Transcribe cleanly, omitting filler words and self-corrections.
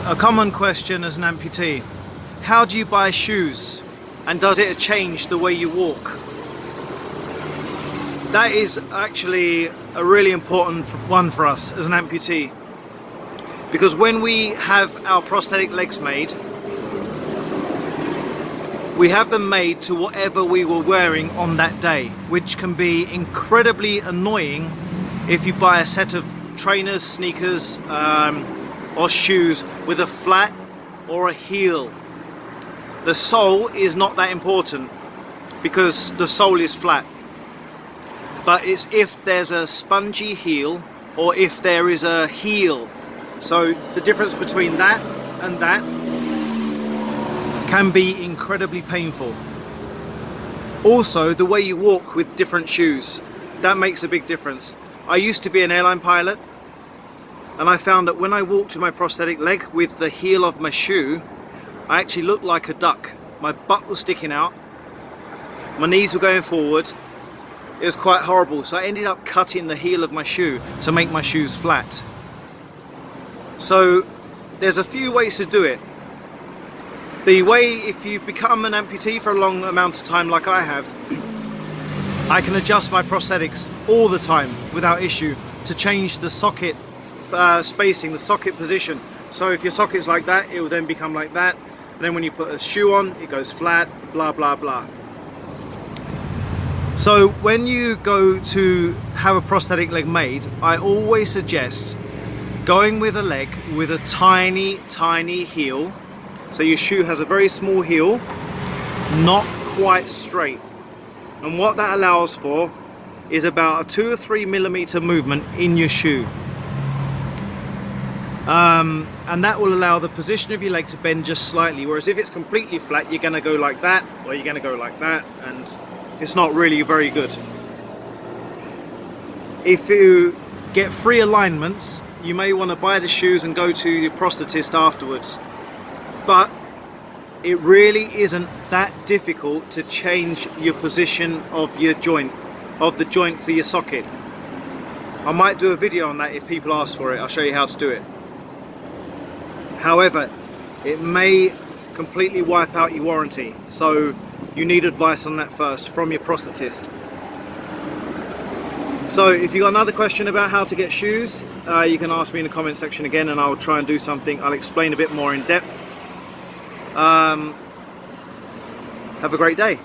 A common question as an amputee: how do you buy shoes, and does it change the way you walk? That is actually a really important one for us as an amputee, because when we have our prosthetic legs made, we have them made to whatever we were wearing on that day, which can be incredibly annoying if you buy a set of trainers, sneakers, or shoes with a flat or a heel. The sole is not that important because the sole is flat, but it's if there's a spongy heel or if there is a heel. So the difference between that and that can be incredibly painful. Also, the way you walk with different shoes, that makes a big difference. I used to be an airline pilot, and I found that when I walked with my prosthetic leg with the heel of my shoe, I actually looked like a duck. My butt was sticking out, my knees were going forward. It was quite horrible, so I ended up cutting the heel of my shoe to make my shoes flat. So there's a few ways to do it. The way, if you've become an amputee for a long amount of time like I have, I can adjust my prosthetics all the time without issue to change the socket spacing, the socket position. So if your socket's like that, it will then become like that. And then when you put a shoe on, it goes flat, blah, blah, blah. So when you go to have a prosthetic leg made, I always suggest going with a leg with a tiny, tiny heel. So your shoe has a very small heel, not quite straight. And what that allows for is about a 2 or 3 millimeter movement in your shoe. And that will allow the position of your leg to bend just slightly, whereas if it's completely flat, you're going to go like that, or you're going to go like that, and it's not really very good. If you get free alignments, you may want to buy the shoes and go to the prosthetist afterwards. But it really isn't that difficult to change your position of your joint, of the joint for your socket. I might do a video on that if people ask for it. I'll show you how to do it. However, it may completely wipe out your warranty, so you need advice on that first from your prosthetist. So if you've got another question about how to get shoes, you can ask me in the comment section again, and I'll try and do something. I'll explain a bit more in depth. Have a great day.